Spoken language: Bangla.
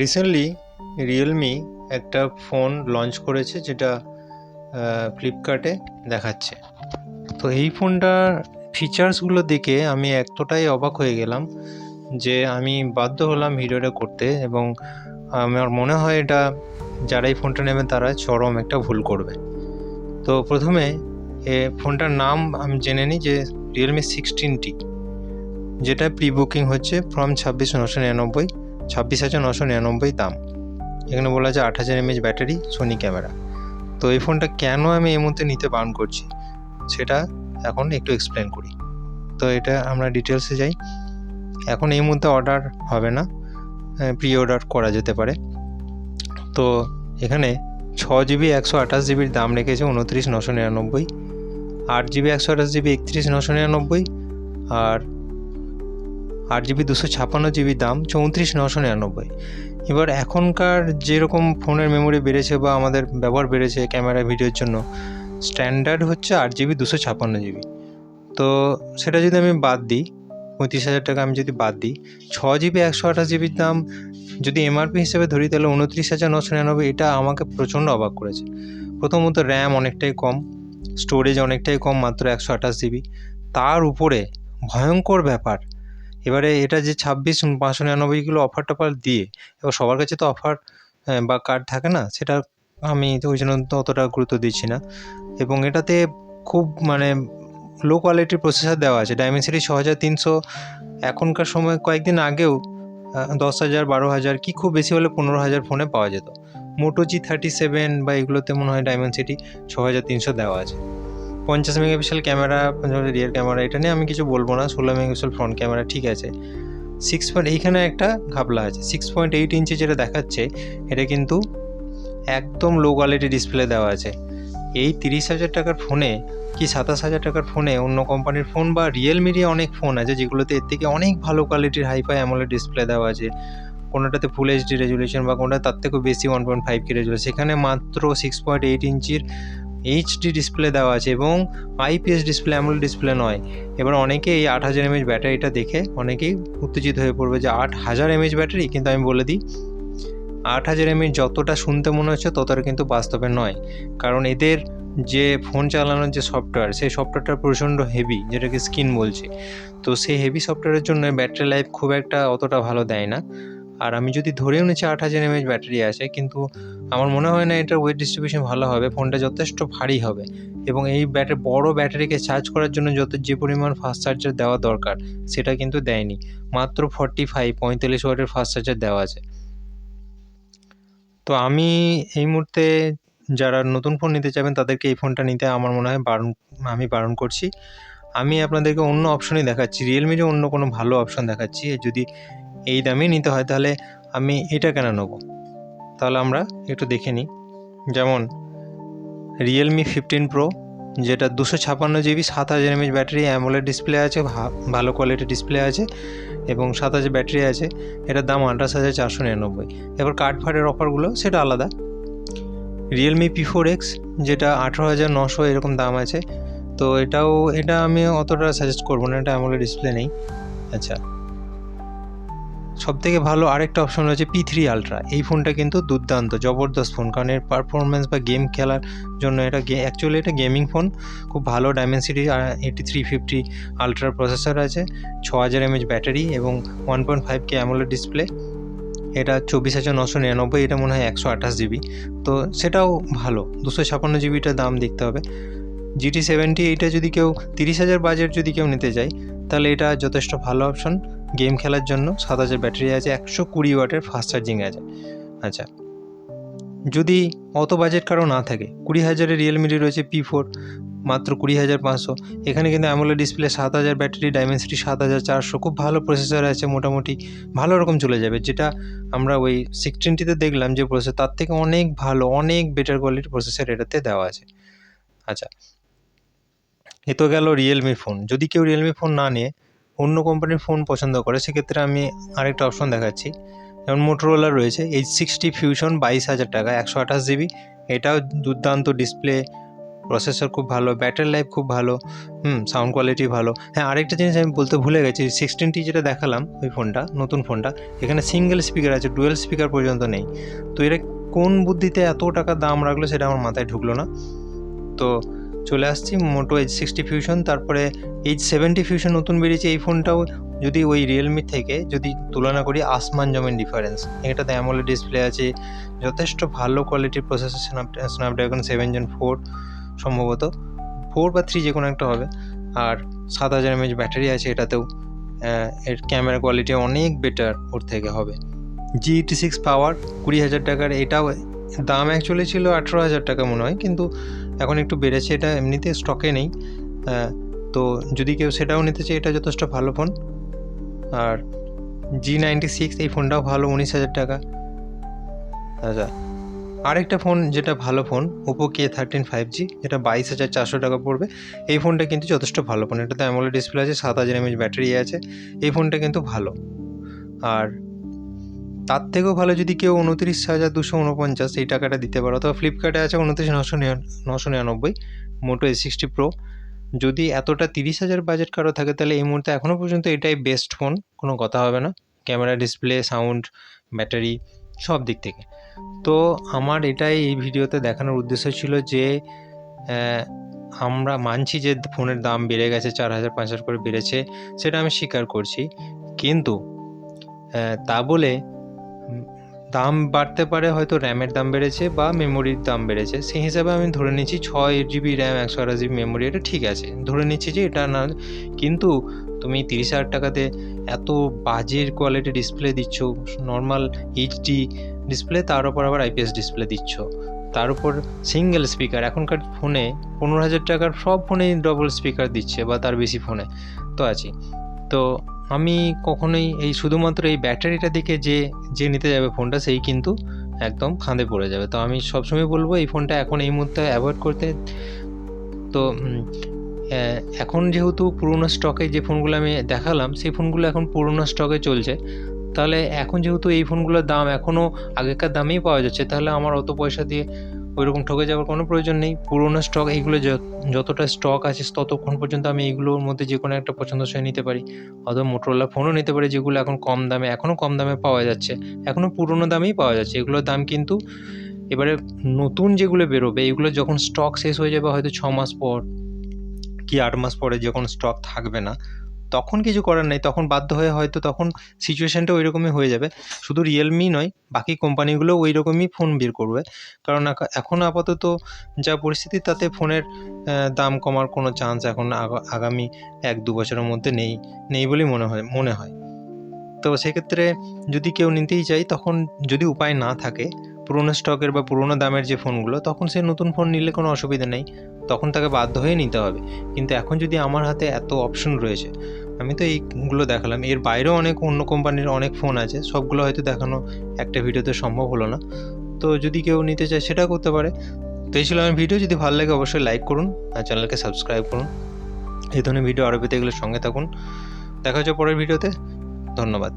রিসেন্টলি রিয়েলমি একটা ফোন লঞ্চ করেছে, যেটা ফ্লিপকার্টে দেখাচ্ছে। তো এই ফোনটার ফিচার্সগুলো দেখে আমি এতটাই অবাক হয়ে গেলাম যে আমি বাধ্য হলাম ভিডিওটা করতে। এবং আমার মনে হয় এটা যারা এই ফোনটা নেবেন তারা চরম একটা ভুল করবে। তো প্রথমে ফোনটার নাম আমি জেনে নিই, যে রিয়েলমি 16T, যেটা প্রি বুকিং হচ্ছে ফ্রম 26,999 দাম। এখানে বলা আছে 8000 mAh ব্যাটারি, সোনি ক্যামেরা। তো এই ফোনটা কেন আমি এই মুহূর্তে নিতে বারণ করছি সেটা এখন একটু এক্সপ্লেন করি। তো এটা আমরা ডিটেলসে যাই। এখন এই মুহূর্তে অর্ডার হবে না, প্রি অর্ডার করা যেতে পারে। তো এখানে 6GB 128GBর দাম রেখেছে 29,999, 8GB 128GB 31,999, আর 8GB 256GB দাম 34,999। এবার এখনকার যেরকম ফোনের মেমোরি বেড়েছে বা আমাদের ব্যবহার বেড়েছে ক্যামেরা ভিডিওর জন্য, স্ট্যান্ডার্ড হচ্ছে 8GB 256GB। তো সেটা যদি আমি বাদ দিই, 35,000 টাকা আমি যদি বাদ দিই, 6GB 128GBর দাম যদি এমআরপি হিসেবে ধরি তাহলে 29,999। এটা আমাকে প্রচণ্ড অবাক করেছে। প্রথমত র্যাম অনেকটাই কম, স্টোরেজ অনেকটাই কম, মাত্র 128GB। তার উপরে ভয়ঙ্কর ব্যাপার, এবারে এটা যে 26,599 অফার টফার দিয়ে, এবার সবার কাছে তো অফার বা কার্ড থাকে না, সেটা আমি তো ওই জন্য তো অতটা গুরুত্ব দিচ্ছি না। এবং এটাতে খুব লো কোয়ালিটির প্রসেসর দেওয়া আছে, ডায়মেনসিটি 6300। এখনকার সময় কয়েকদিন আগেও 10,000 12,000 কি খুব বেশি হলে 15,000 ফোনে পাওয়া যেত। মোটো G37 বা এগুলোতে মনে হয় ডায়মেনসিটি 6300 দেওয়া আছে। 50 মেগাপিক্সেল ক্যামেরা, রিয়ার ক্যামেরা, এটা নিয়ে আমি কিছু বলবো না। 16 মেগাপিক্সেল ফ্রন্ট ক্যামেরা ঠিক আছে। এইখানে একটা ঘাপলা আছে, 6.8 ইঞ্চি যেটা দেখাচ্ছে এটা কিন্তু একদম লো কোয়ালিটি ডিসপ্লে দেওয়া আছে। এই 30,000 টাকার ফোনে কি 27,000 টাকার ফোনে অন্য কোম্পানির ফোন বা রিয়েলমিরই অনেক ফোন আছে যেগুলোতে এর থেকে অনেক ভালো কোয়ালিটির হাইফাই অ্যামোলেড ডিসপ্লে দেওয়া আছে। কোনোটাতে ফুল এইচডি রেজুলেশন বা কোনোটা তার থেকেও বেশি 1.5K রেজুলেশন, সেখানে মাত্র 6.8 ইঞ্চির এইচডি ডিসপ্লে দেওয়া আছে এবং আইপিএস ডিসপ্লে, অ্যামোলেড ডিসপ্লে নয়। এবার অনেকে এই 8,000 mAh ব্যাটারিটা দেখে অনেকেই উত্তেজিত হয়ে পড়বে যে 8,000 mAh ব্যাটারি। কিন্তু আমি বলে দিই, 8,000 mAh যতটা শুনতে মনে হচ্ছে ততটা কিন্তু বাস্তবে নয়। কারণ এদের যে ফোন চালানোর যে সফটওয়্যার, সেই সফটওয়্যারটা প্রচণ্ড হেভি, যেটাকে স্কিন বলছে। তো সেই হেভি সফটওয়্যারের জন্য ব্যাটারি লাইফ খুব একটা অতটা ভালো দেয় না। আর আমি যদি ধরেও নিচ্ছি 8,000 mAh ব্যাটারি আছে, কিন্তু আমার মনে হয় না এটার ওয়েট ডিস্ট্রিবিউশন ভালো হবে। ফোনটা যথেষ্ট ভারী হবে এবং এই বড় ব্যাটারিকে চার্জ করার জন্য যে পরিমাণ ফাস্ট চার্জার দেওয়া দরকার সেটা কিন্তু দেয়নি। মাত্র 45 ওয়াটের ফাস্ট চার্জার দেওয়া আছে। তো আমি এই মুহূর্তে যারা নতুন ফোন নিতে চাইবেন তাদেরকে এই ফোনটা নিতে আমার মনে হয় বারণ করছি। আমি আপনাদেরকে অন্য অপশনই দেখাচ্ছি, রিয়েলমিরও অন্য কোনো ভালো অপশন দেখাচ্ছি। যদি এই দামে নিতে হয় তাহলে আমি এটা কেন নেবো, তাহলে আমরা একটু দেখে নিই। যেমন রিয়েলমি 15 প্রো, যেটা 256GB, 7,000 mAh battery, AMOLED display আছে, ভালো কোয়ালিটির ডিসপ্লে আছে এবং 7,000 ব্যাটারি আছে। এটার দাম 28,499। এবার কার্ড ফার্ডের অফারগুলো সেটা আলাদা। রিয়েলমি P4X, যেটা 18,900 এরকম দাম আছে। তো এটা আমি অতটা সাজেস্ট করবো না, এটা অ্যামোলেড ডিসপ্লে নেই। আচ্ছা, সবথেকে ভালো আরেকটা অপশন রয়েছে P3 আলট্রা। এই ফোনটা কিন্তু দুর্দান্ত, জবরদস্ত ফোন, কারণ এর পারফরমেন্স বা গেম খেলার জন্য অ্যাকচুয়ালি এটা গেমিং ফোন। খুব ভালো ডায়মেনসিটি 8350 আলট্রা প্রসেসর আছে, 6,000 mAh ব্যাটারি এবং 1.5K অ্যামোলেড ডিসপ্লে। এটা 24,999, এটা মনে হয় 128GB। তো সেটাও ভালো। 256GBটার দাম দেখতে হবে। GT70, এইটা যদি কেউ 30,000 বাজেট যদি কেউ নিতে চায় তাহলে এটা যথেষ্ট ভালো অপশন গেম খেলার জন্য। 7,000 ব্যাটারি আছে, 120 ওয়াটের ফাস্ট চার্জিং আছে। আচ্ছা, যদি অত বাজেট কারো না থাকে, 20,000-এর রিয়েলমির রয়েছে P4, মাত্র 20,500। এখানে কিন্তু অ্যামোলেড ডিসপ্লে, 7,000 ব্যাটারি, ডায়মেনসিটি 7,400, খুব ভালো প্রসেসর আছে, মোটামুটি ভালো রকম চলে যাবে। যেটা আমরা ওই 16টিতে দেখলাম যে প্রসেসর, তার থেকে অনেক ভালো, অনেক বেটার কোয়ালিটির প্রসেসর এটাতে দেওয়া আছে। আচ্ছা, এ তো গেল রিয়েলমির ফোন। যদি কেউ রিয়েলমি ফোন না নিয়ে অন্য কোম্পানির ফোন পছন্দ করে, সেক্ষেত্রে আমি আরেকটা অপশন দেখাচ্ছি। যেমন মোটোরোলার রয়েছে H60 ফিউশন, 22,000 টাকা, 128GB। এটাও দুর্দান্ত ডিসপ্লে, প্রসেসর খুব ভালো, ব্যাটারি লাইফ খুব ভালো, সাউন্ড কোয়ালিটি ভালো। হ্যাঁ, আরেকটা জিনিস আমি বলতে ভুলে গেছি, 16T যেটা দেখালাম ওই ফোনটা, নতুন ফোনটা, এখানে সিঙ্গেল স্পিকার আছে, ডুয়েল স্পিকার পর্যন্ত নেই। তো এটা কোন বুদ্ধিতে এত টাকা দাম রাখলো সেটা আমার মাথায় ঢুকলো না। তো চলে আসছি মোটো H60 ফিউশন, তারপরে H70 ফিউশন নতুন বেরিয়েছে। এই ফোনটাও যদি ওই রিয়েলমি থেকে যদি তুলনা করি, আসমান জমিন ডিফারেন্স। এটাতে অ্যামোলেড ডিসপ্লে আছে, যথেষ্ট ভালো কোয়ালিটির প্রসেসর, স্ন্যাপড্রাগন 7 Gen 4 সম্ভবত, 4 বা 3 যে কোনো একটা হবে। আর 7000 mAh ব্যাটারি আছে এটাতেও। এর ক্যামেরা কোয়ালিটি অনেক বেটার ওর থেকে হবে। G86 পাওয়ার 20,000 টাকার, এটাও দাম অ্যাকচুয়ালি ছিল 18,000 টাকা মনে হয়, কিন্তু এখন একটু বেড়েছে। এটা এমনিতে স্টকে নেই, তো যদি কেউ সেটাও নিতে চায় এটা যথেষ্ট ভালো ফোন। আর G96 এই ফোনটাও ভালো, 19,000 টাকা। আচ্ছা, আরেকটা ফোন যেটা ভালো ফোন, ওপো K13 5G, এটা 22,400 টাকা পড়বে। এই ফোনটা কিন্তু যথেষ্ট ভালো ফোন, এটাতে অ্যামোলেড ডিসপ্লে আছে, 7000 mAh ব্যাটারি আছে। এই ফোনটা কিন্তু ভালো। আর তার থেকেও ভালো যদি কেউ 29,249 এই টাকাটা দিতে পারো, অথবা ফ্লিপকার্টে আছে 29,999 মোটো A60 প্রো। যদি এতটা 30,000 বাজেট কারো থাকে তাহলে এই মুহূর্তে এখনও পর্যন্ত এটাই বেস্ট ফোন, কোনো কথা হবে না, ক্যামেরা, ডিসপ্লে, সাউন্ড, ব্যাটারি সব দিক থেকে। তো আমার এটাই এই ভিডিওতে দেখানোর উদ্দেশ্য ছিল যে আমরা মানছি যে ফোনের দাম বেড়ে গেছে, 4,000-5,000 করে বেড়েছে, সেটা আমি স্বীকার করছি, কিন্তু তা বলে দাম বাড়তে পারে, হয়তো র্যামের দাম বেড়েছে বা মেমোরির দাম বেড়েছে, সেই হিসাবে আমি ধরে নিচ্ছি 6GB র্যাম 128GB মেমোরি, এটা ঠিক আছে, ধরে নিচ্ছি যে এটা না। কিন্তু তুমি 30,000 টাকাতে এত বাজে কোয়ালিটি ডিসপ্লে দিচ্ছ, নর্মাল HD ডিসপ্লে, তার উপর আবার IPS ডিসপ্লে দিচ্ছ, তার উপর সিঙ্গেল স্পিকার। এখনকার ফোনে 15,000 টাকার সব ফোনেই ডবল স্পিকার দিচ্ছে বা তার বেশি ফোনে তো আছে। তো আমি কখনোই এই শুধুমাত্র এই ব্যাটারিটা দেখে যে নিতে যাবে ফোনটা, সেই কিন্তু একদম ফাঁদে পড়ে যাবে। তো আমি সবসময় বলবো এই ফোনটা এখন এই মুহূর্তে অ্যাভয়েড করতে। তো এখন যেহেতু পুরোনো স্টকে যে ফোনগুলো আমি দেখালাম, সেই ফোনগুলো এখন পুরোনো স্টকে চলছে, তাহলে এখন যেহেতু এই ফোনগুলোর দাম এখনও আগেকার দামেই পাওয়া যাচ্ছে, তাহলে আমার অত পয়সা দিয়ে ওইরকম ঠকে যাওয়ার কোনো প্রয়োজন নেই। পুরোনো স্টক এইগুলো যতটা স্টক আছে ততক্ষণ পর্যন্ত আমি এইগুলোর মধ্যে যে কোনো একটা পছন্দসই নিতে পারি, অথবা মোটোরোলা ফোনও নিতে পারি, যেগুলো এখন কম দামে, এখনও কম দামে পাওয়া যাচ্ছে, এখনও পুরোনো দামেই পাওয়া যাচ্ছে। এগুলোর দাম কিন্তু এবারে নতুন যেগুলো বেরোবে, এগুলো যখন স্টক শেষ হয়ে যাবে, হয়তো 6 মাস পর কি 8 মাস পরে যখন স্টক থাকবে না, তখন কিছু করার নেই, তখন বাধ্য হয়ে হয়তো তখন সিচুয়েশানটা ওই রকমই হয়ে যাবে। শুধু রিয়েলমি নয়, বাকি কোম্পানিগুলো ওই রকমই ফোন বের করবে, কারণ এখন আপাতত যা পরিস্থিতি, তাতে ফোনের দাম কমার কোনো চান্স এখন আগামী 1-2 বছরের মধ্যে নেই বলেই মনে হয়। তো সেক্ষেত্রে যদি কেউ নিতেই চায়, তখন যদি উপায় না থাকে পুরোনো স্টকের বা পুরোনো দামের যে ফোনগুলো, তখন সে নতুন ফোন নিলে কোনো অসুবিধা নেই, তখন তাকে বাধ্য হয়ে নিতে হবে। কিন্তু এখন যদি আমার হাতে এত অপশন রয়েছে, আমি তো এইগুলো দেখালাম, এর বাইরেও অনেক অন্য কোম্পানির অনেক ফোন আছে, সবগুলো হয়তো দেখানো একটা ভিডিওতে সম্ভব হলো না। তো যদি কেউ নিতে চায় সেটা করতে পারে। তো এই ছিল আমার ভিডিও। যদি ভালো লাগে অবশ্যই লাইক করুন আর চ্যানেলকে সাবস্ক্রাইব করুন। এই ধরনের ভিডিও আরও পেতে এগুলোর সঙ্গে থাকুন। দেখা হচ্ছে পরের ভিডিওতে। ধন্যবাদ।